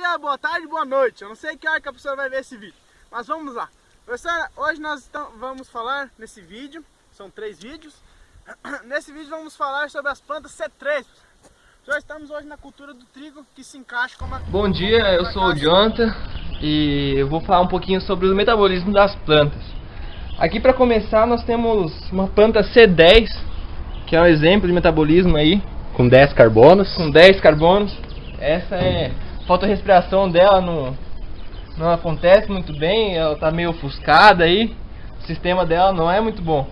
dia, boa tarde, boa noite. Eu não sei que hora que a pessoa vai ver esse vídeo, mas vamos lá. Professora, hoje nós vamos falar nesse vídeo, são 3 vídeos. Nesse vídeo vamos falar sobre as plantas C3. Já estamos hoje na cultura do trigo, que se encaixa como a... Bom dia, eu sou o Jonathan e eu vou falar um pouquinho sobre o metabolismo das plantas. Aqui para começar nós temos uma planta C10, que é um exemplo de metabolismo aí. Com 10 carbonos. Com 10 carbonos. Essa é... a fotorrespiração dela não acontece muito bem, ela está meio ofuscada aí. O sistema dela não é muito bom.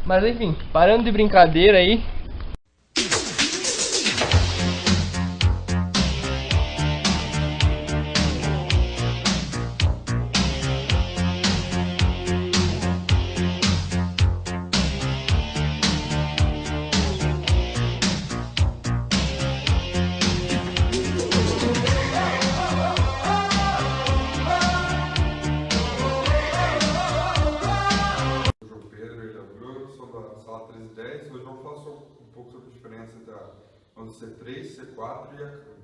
Mas enfim, parando de brincadeira aí. Sala 1310, hoje vamos falar um pouco sobre a diferença entre a planta C3, C4 e a cana.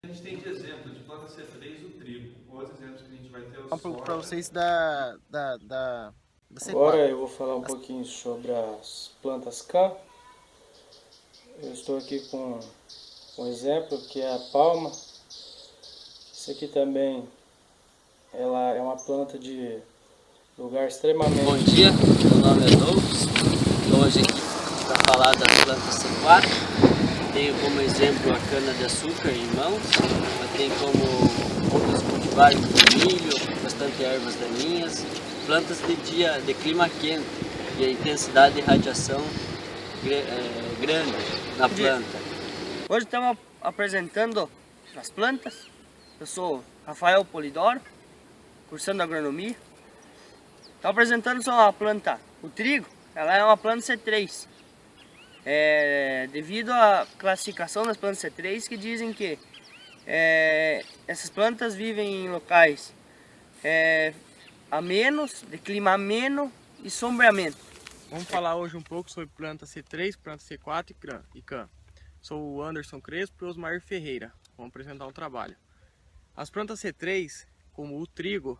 A gente tem de exemplo de planta C3 o trigo. Outros exemplos que a gente vai ter o soja. Para vocês da C4. Agora eu vou falar um pouquinho sobre as plantas CAN. Eu estou aqui com um exemplo que é a palma. Isso aqui também ela é uma planta de lugar extremamente... Bom dia, meu nome é Douglas. Estou hoje aqui para falar das plantas C4. Tenho como exemplo a cana-de-açúcar em mãos. Eu tenho como outros cultivares de milho, bastante ervas daninhas. Plantas de clima quente e a intensidade de radiação grande na planta. Hoje estamos apresentando as plantas. Eu sou Rafael Polidoro, cursando agronomia. Estou apresentando só a planta, o trigo. Ela é uma planta C3. Devido à classificação das plantas C3, que dizem que essas plantas vivem em locais amenos, de clima ameno e sombreamento. Vamos falar hoje um pouco sobre planta C3, planta C4 e CAN. Sou o Anderson Crespo e Osmar Ferreira. Vamos apresentar um trabalho. As plantas C3, como o trigo,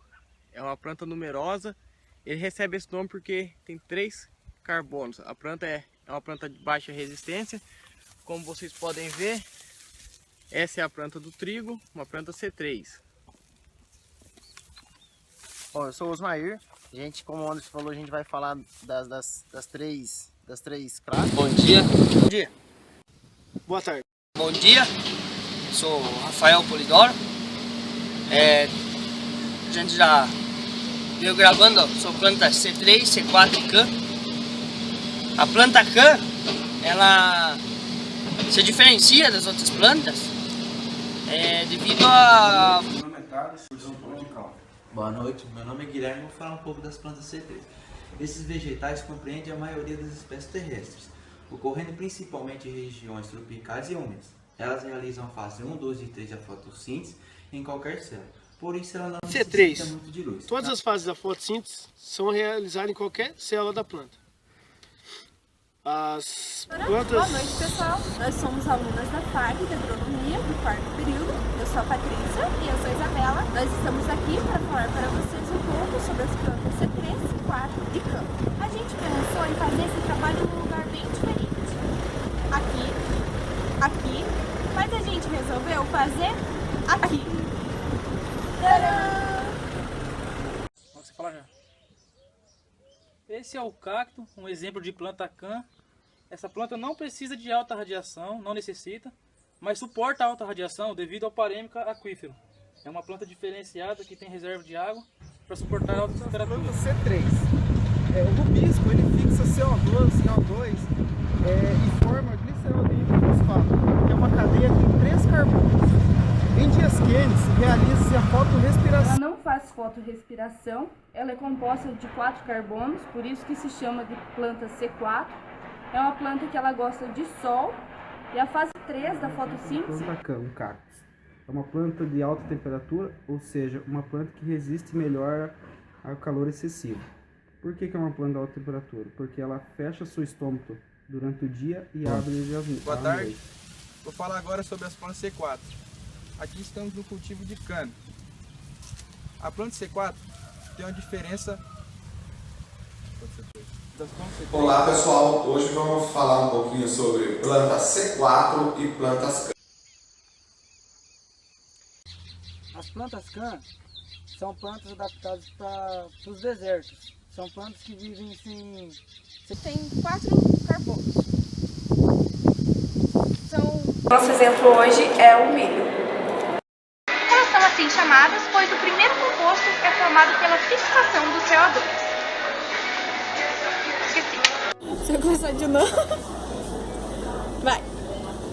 é uma planta numerosa. Ele recebe esse nome porque tem 3 carbonos. A planta é uma planta de baixa resistência. Como vocês podem ver, essa é a planta do trigo, uma planta C3. Bom, eu sou o Osmair. Como o Anderson falou, a gente vai falar das três classes. Bom dia. Bom dia. Boa tarde. Bom dia. Sou o Rafael Polidoro. A gente já veio gravando sobre planta C3, C4 e CAN. A planta CAN, ela se diferencia das outras plantas devido a... Boa noite, meu nome é Guilherme e vou falar um pouco das plantas C3. Esses vegetais compreendem a maioria das espécies terrestres, ocorrendo principalmente em regiões tropicais e úmidas. Elas realizam a fase 1, 2 e 3 da fotossíntese em qualquer célula. Por isso ela não necessita muito de luz. Todas as fases da fotossíntese são realizadas em qualquer célula da planta. As plantas... Boa noite, pessoal. Nós somos alunas da FAG de Agronomia, do 4º período. Eu sou a Patrícia e eu sou a Isabela. Nós estamos aqui para falar para vocês um pouco sobre as plantas C3, C4 e CAN. A gente pensou em fazer esse trabalho num lugar bem diferente. Aqui, mas a gente resolveu fazer aqui. Você fala já. Esse é o cacto, um exemplo de planta CAN. Essa planta não precisa de alta radiação, não necessita, mas suporta alta radiação devido ao parêmica aquífero. É uma planta diferenciada que tem reserva de água para suportar alta temperatura. Planta C3. O rubisco ele fixa CO2 e forma glicerol fosfato, que é uma cadeia com 3 carbonos. Em dias quentes, realiza-se a fotorrespiração. Ela não faz fotorrespiração, ela é composta de 4 carbonos, por isso que se chama de planta C4. É uma planta que ela gosta de sol. E a fase 3 da fotossíntese... Planta CAN, um cactus. É uma planta de alta temperatura, ou seja, uma planta que resiste melhor ao calor excessivo. Por que é uma planta de alta temperatura? Porque ela fecha seu estômago durante o dia e abre ele à noite. Boa tarde, Vou falar agora sobre as plantas C4. Aqui estamos no cultivo de cana. A planta C4 tem uma diferença das plantas C3. Olá pessoal, hoje vamos falar um pouquinho sobre planta C4 e plantas CAN. As plantas CAN são plantas adaptadas para os desertos. São plantas que vivem sem... Tem 4 carbonos. Nosso exemplo hoje é o milho. Elas são assim chamadas, pois o primeiro composto é formado pela fixação do CO2. Esqueci. Você vai começar de novo? Vai.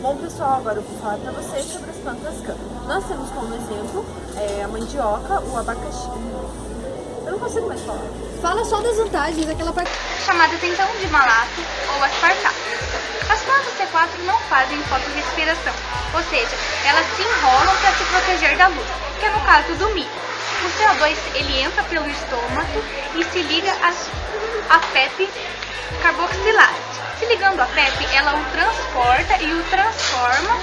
Bom pessoal, agora eu vou falar para vocês sobre as plantas CAN. Nós temos como exemplo a mandioca, o abacaxi. Eu não consigo mais falar. Fala só das vantagens, aquela parte chamadas então de malato ou aspartato. As plantas C4 não fazem fotorrespiração, ou seja, elas se enrolam para se proteger da luz, que é no caso do milho. O CO2 ele entra pelo estômago e se liga à PEP carboxilase. Se ligando à PEP, ela o transporta e o transforma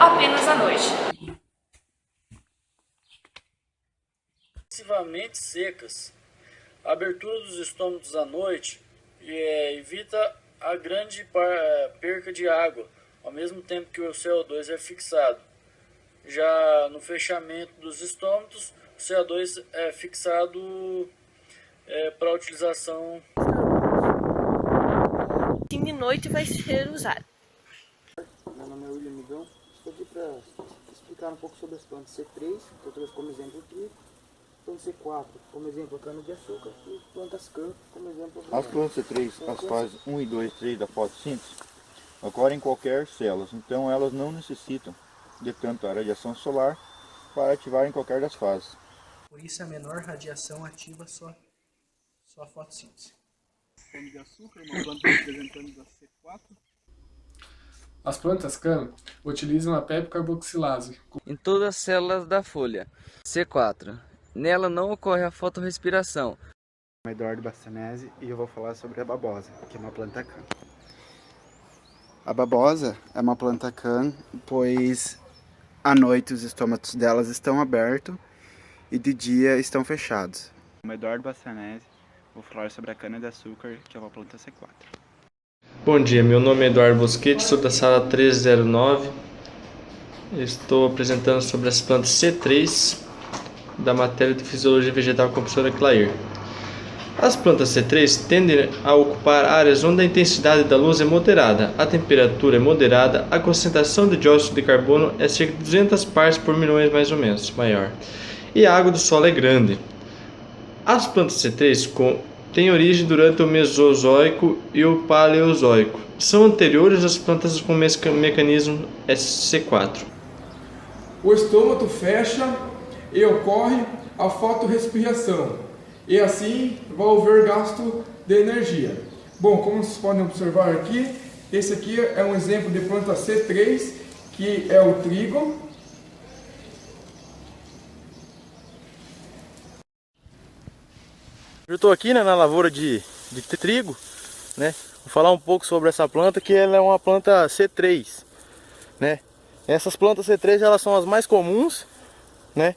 apenas à noite. Excessivamente secas. A abertura dos estômatos à noite evita a grande perca de água, ao mesmo tempo que o CO2 é fixado. Já no fechamento dos estômatos, o CO2 é fixado para utilização. Sim, de noite vai ser usado. Meu nome é William Migão, estou aqui para explicar um pouco sobre as plantas C3, que eu trouxe como exemplo o trigo, planta C4 como exemplo a cana-de-açúcar e plantas CAN como exemplo a As plantas C3, as fases 1 e 2 e 3 da fotossíntese, ocorrem em qualquer célula, então elas não necessitam de tanta radiação solar para ativar em qualquer das fases. Por isso a menor radiação ativa só a fotossíntese. Cana-de-açúcar, uma planta representando da C4. As plantas CAN utilizam a PEP carboxilase em todas as células da folha. C4. Nela não ocorre a fotorrespiração. Meu nome é Eduardo Bastanese e eu vou falar sobre a babosa, que é uma planta CAN. A babosa é uma planta CAN, pois à noite os estômatos delas estão abertos e de dia estão fechados. Meu nome é Eduardo Bastanese, vou falar sobre a cana-de-açúcar, que é uma planta C4. Bom dia, meu nome é Eduardo Bosquete, sou da sala 309. Estou apresentando sobre as plantas C3 da matéria de Fisiologia Vegetal com a professora Clair. As plantas C3 tendem a ocupar áreas onde a intensidade da luz é moderada, a temperatura é moderada, a concentração de dióxido de carbono é cerca de 200 partes por milhões mais ou menos, maior, e a água do solo é grande. As plantas C3 têm origem durante o Mesozoico e o Paleozoico. São anteriores às plantas com mecanismo C4. O estômago fecha e ocorre a fotorrespiração, e assim vai haver gasto de energia. Bom, como vocês podem observar aqui, esse aqui é um exemplo de planta C3, que é o trigo. Eu estou aqui, né, na lavoura de trigo, né? Vou falar um pouco sobre essa planta, que ela é uma planta C3, né? Essas plantas C3 elas são as mais comuns, né?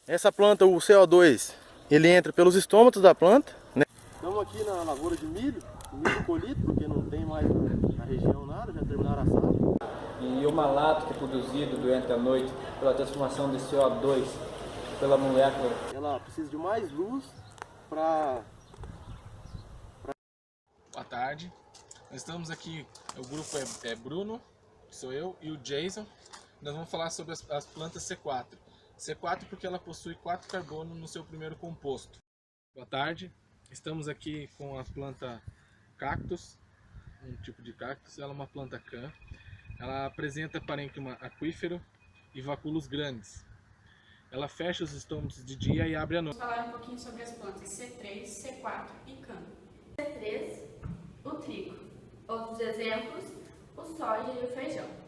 Essa planta, o CO2, ele entra pelos estômatos da planta, né? Estamos aqui na lavoura de milho colhido, porque não tem mais na região nada, já terminaram a safra. E o malato que é produzido durante a noite pela transformação de CO2 pela molécula, ela precisa de mais luz para... Boa tarde, nós estamos aqui, o grupo é Bruno, que sou eu, e o Jason. Nós vamos falar sobre as plantas C4. C4 porque ela possui 4 carbonos no seu primeiro composto. Boa tarde, estamos aqui com a planta cactus, um tipo de cactus, ela é uma planta CAN. Ela apresenta parênquima aquífero e vacúolos grandes. Ela fecha os estômatos de dia e abre à noite. Vou falar um pouquinho sobre as plantas C3, C4 e CAN. C3, o trigo. Outros exemplos, o soja e o feijão.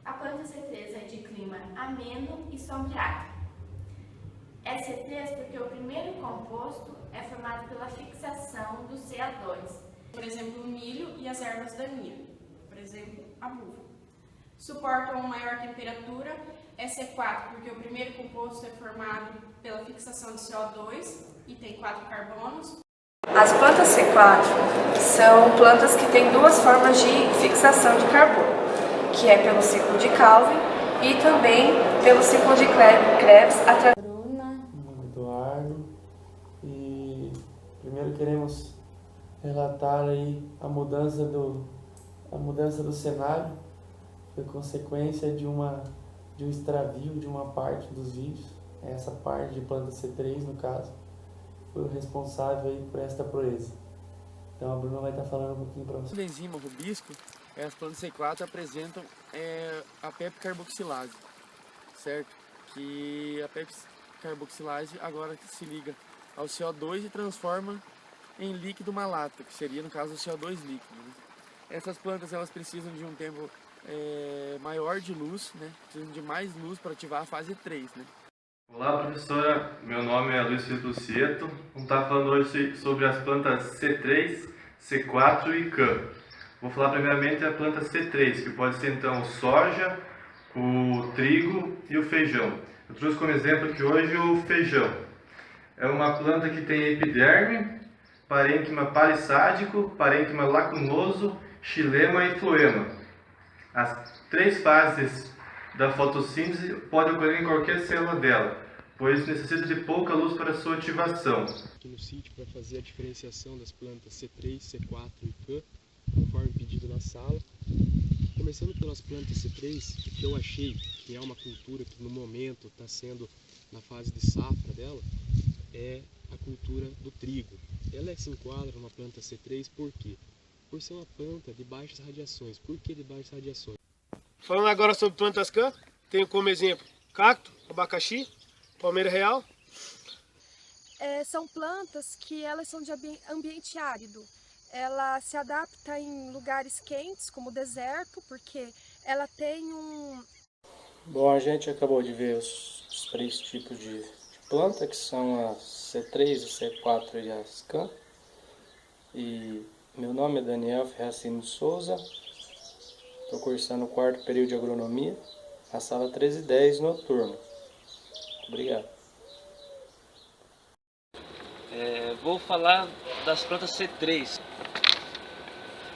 A planta C3 é de clima ameno e sombreado. É C3 porque o primeiro composto é formado pela fixação do CO2. Por exemplo, o milho e as ervas daninhas. exemplo, a buva. Suportam maior temperatura, é C4 porque o primeiro composto é formado pela fixação de CO2 e tem 4 carbonos. As plantas C4 são plantas que têm duas formas de fixação de carbono, que é pelo ciclo de Calvin e também pelo ciclo de Krebs através. Meu nome é Eduardo e primeiro queremos relatar aí a mudança do cenário, foi consequência de um extravio de uma parte dos vídeos, essa parte de planta C3 no caso, foi o responsável aí por esta proeza. Então a Bruna vai estar falando um pouquinho para vocês. A enzima rubisco, as plantas C4 apresentam a pepcarboxilase, certo? Que a pepcarboxilase agora se liga ao CO2 e transforma em líquido malato, que seria no caso o CO2 líquido. Né? Essas plantas elas precisam de um tempo maior de luz, né? Precisam de mais luz para ativar a fase 3. Né? Olá professora, meu nome é Luiz Felipe Lucieto. Vamos estar falando hoje sobre as plantas C3, C4 e CAN. Vou falar primeiramente da planta C3, que pode ser então o soja, o trigo e o feijão. Eu trouxe como exemplo aqui hoje o feijão. É uma planta que tem epiderme, parênquima palissádico, parênquima lacunoso, xilema e floema. As três fases da fotossíntese podem ocorrer em qualquer célula dela, pois necessita de pouca luz para sua ativação. Aqui no sítio para fazer a diferenciação das plantas C3, C4 e CAN, conforme pedido na sala. Começando pelas plantas C3, o que eu achei que é uma cultura que no momento está sendo na fase de safra dela, é a cultura do trigo. Ela se enquadra numa planta C3 por quê? Por ser uma planta de baixas radiações. Por que de baixas radiações? Falando agora sobre plantas CAN, tenho como exemplo cacto, abacaxi, palmeira real. São plantas que elas são de ambiente árido. Ela se adapta em lugares quentes, como o deserto, porque ela tem um... Bom, a gente acabou de ver os três tipos de planta, que são as C3, a C4 e as CAN. E meu nome é Daniel Ferracino de Souza, estou cursando o 4º período de agronomia, na sala 1310, noturno. Obrigado. Vou falar das plantas C3.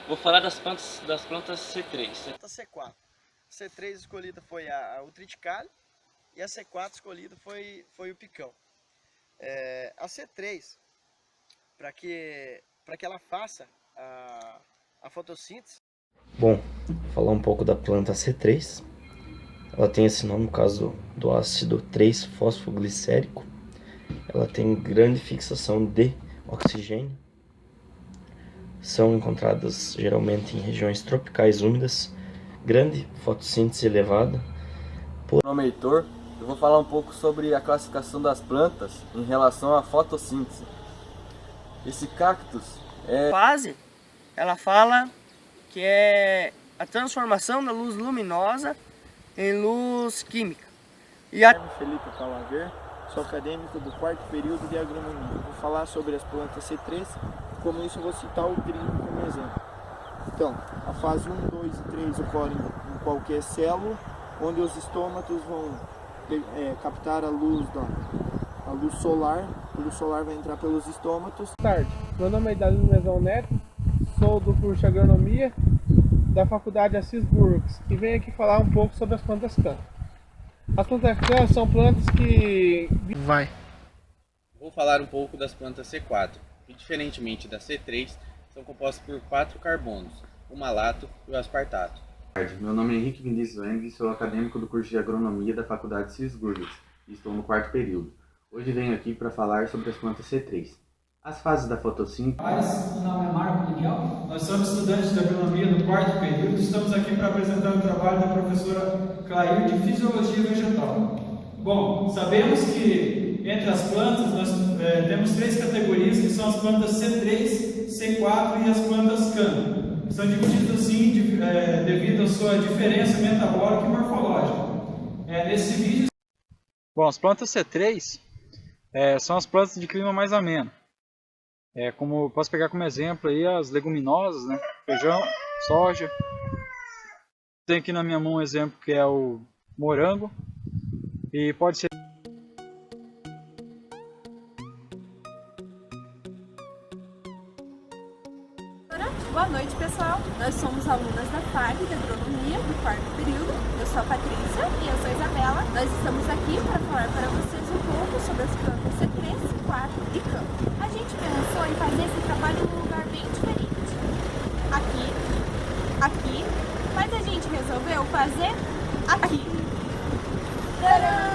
Vou falar das plantas C3. Planta C4. C3 escolhida foi o triticale e a C4 escolhida foi o picão. A C3, para que ela faça a fotossíntese. Bom, vou falar um pouco da planta C3. Ela tem esse nome por causa do ácido 3-fosfoglicérico. Ela tem grande fixação de oxigênio. São encontradas geralmente em regiões tropicais úmidas. Grande fotossíntese elevada. Meu nome é Heitor. Eu vou falar um pouco sobre a classificação das plantas em relação à fotossíntese. Esse cactus fase, ela fala que é a transformação da luz luminosa em luz química. E a Felipe Palaver, sou acadêmico do 4º período de agronomia. Vou falar sobre as plantas C3, como isso eu vou citar o trigo como exemplo. Então, a fase 1, 2 e 3 ocorrem em qualquer célula, onde os estômatos vão captar a luz solar. A luz solar vai entrar pelos estômatos. Boa tarde, meu nome é Dalino Mezão Neto, sou do curso de agronomia da Faculdade Assis Burgos e venho aqui falar um pouco sobre as plantas CAN. As plantas CAN são plantas que... Vou falar um pouco das plantas C4, que diferentemente da C3, são compostas por 4 carbonos, o malato e o aspartato. Meu nome é Henrique Vinícius Weng, sou acadêmico do curso de agronomia da Faculdade Assis Burgos e estou no 4º período. Hoje venho aqui para falar sobre as plantas C3. As fases da fotossíntese... Meu nome é Marco Miguel, nós somos estudantes de agronomia do 4º período. Estamos aqui para apresentar o trabalho da professora Clair de Fisiologia Vegetal. Bom, sabemos que entre as plantas nós temos 3 categorias, que são as plantas C3, C4 e as plantas CAN. São divididas assim devido à sua diferença metabólica e morfológica. Nesse vídeo... Bom, as plantas C3 são as plantas de clima mais ameno. Como posso pegar como exemplo aí as leguminosas, né? Feijão, soja, Tenho aqui na minha mão um exemplo que é o morango e pode ser. Boa noite, pessoal. Nós somos alunas da FAG de Agronomia do quarto período. Eu sou a Patrícia e eu sou a Isabela. Nós estamos aqui para falar para vocês um pouco sobre as plantas C3, C4 e campo. A gente pensou em fazer esse trabalho num lugar bem diferente. Aqui, mas a gente resolveu fazer aqui. Tcharam!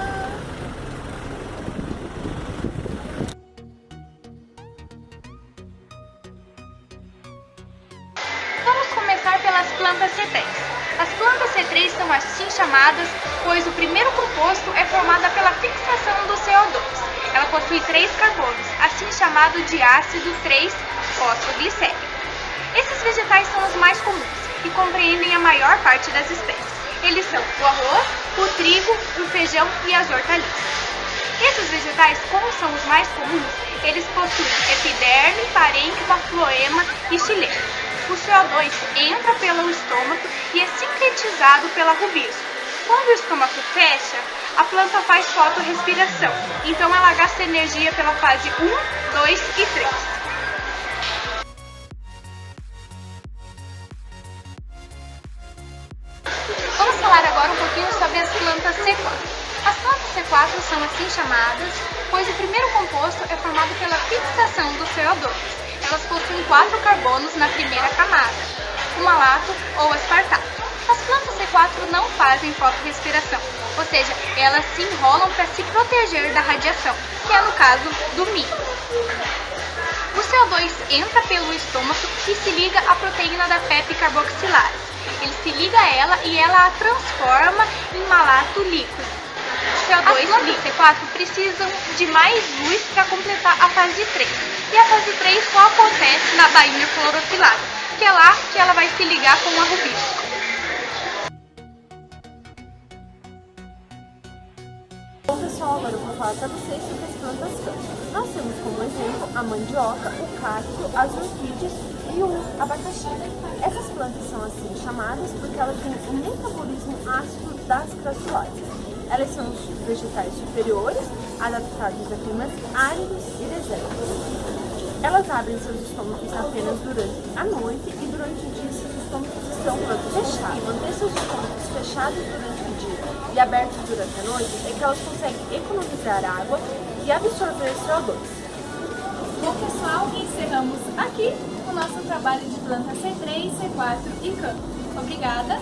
Pelas plantas C3. As plantas C3 são assim chamadas, pois o primeiro composto é formado pela fixação do CO2. Ela possui 3 carbonos, assim chamado de ácido 3-fosfoglicérico. Esses vegetais são os mais comuns e compreendem a maior parte das espécies. Eles são o arroz, o trigo, o feijão e as hortaliças. Esses vegetais, como são os mais comuns, eles possuem epiderme, parênquima, floema e xilema. O CO2 entra pelo estômago e é sintetizado pela rubisco. Quando o estômago fecha, a planta faz fotorrespiração, então ela gasta energia pela fase 1, 2 e 3. Vamos falar agora um pouquinho sobre as plantas C4. As plantas C4 são assim chamadas, pois o primeiro composto é formado pela fixação do CO2. Elas possuem 4 carbonos na primeira camada, o malato ou aspartato. As plantas C4 não fazem fotorrespiração, ou seja, elas se enrolam para se proteger da radiação, que é no caso do milho. O CO2 entra pelo estômago e se liga à proteína da PEP carboxilase. Ele se liga a ela e ela a transforma em malato líquido. CO2 e C4 precisam de mais luz para completar a fase 3. E a fase 3 só acontece na bainha clorofilada, que é lá que ela vai se ligar com a rubisco. Bom, pessoal, agora eu vou falar para vocês sobre as plantas campo. Nós temos como exemplo a mandioca, o cacto, as orquídeas e o abacaxi. Essas plantas são assim chamadas porque elas têm um metabolismo ácido das crassuloses. Elas são os vegetais superiores, adaptados a climas áridos e desertos. Elas abrem seus estômagos apenas durante a noite e durante o dia seus estômagos estão fechados. Manter seus estômagos fechados durante o dia e abertos durante a noite é que elas conseguem economizar água e absorver CO2. Bom, pessoal, encerramos aqui o nosso trabalho de planta C3, C4 e campo. Obrigada.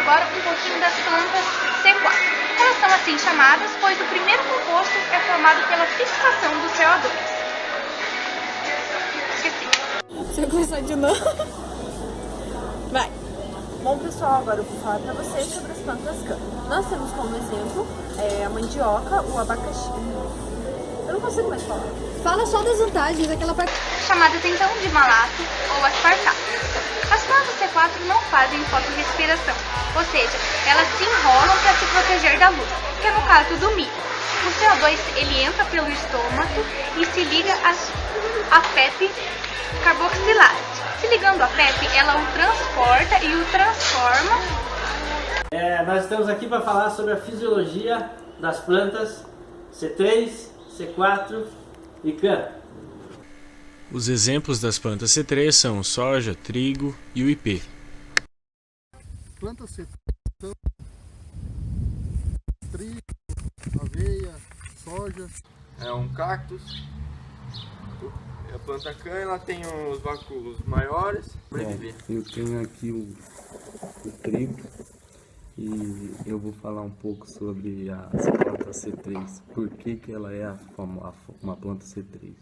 Agora um pouquinho das plantas C4. Elas são assim chamadas, pois o primeiro composto é formado pela fixação do CO2. Esqueci. Você começou de novo? Vai! Bom, pessoal, agora eu vou falar para vocês sobre as plantas campo. Nós temos como exemplo a mandioca, o abacaxi. Eu não consigo mais falar. Fala só das vantagens, aquela parte chamadas então de malato ou aspartato. As plantas C4 não fazem fotorrespiração, ou seja, elas se enrolam para se proteger da luz, que é no caso do milho. O CO2 ele entra pelo estômago e se liga à PEP carboxilase. Se ligando à PEP, ela o transporta e o transforma. Nós estamos aqui para falar sobre a fisiologia das plantas C3, C4 e CAN. Os exemplos das plantas C3 são soja, trigo e o IP. Plantas C3 são trigo, aveia, soja. É um cactus. A planta CAN ela tem os vácuos maiores para viver. Eu tenho aqui o trigo e eu vou falar um pouco sobre as plantas C3. Por que ela é uma planta C3?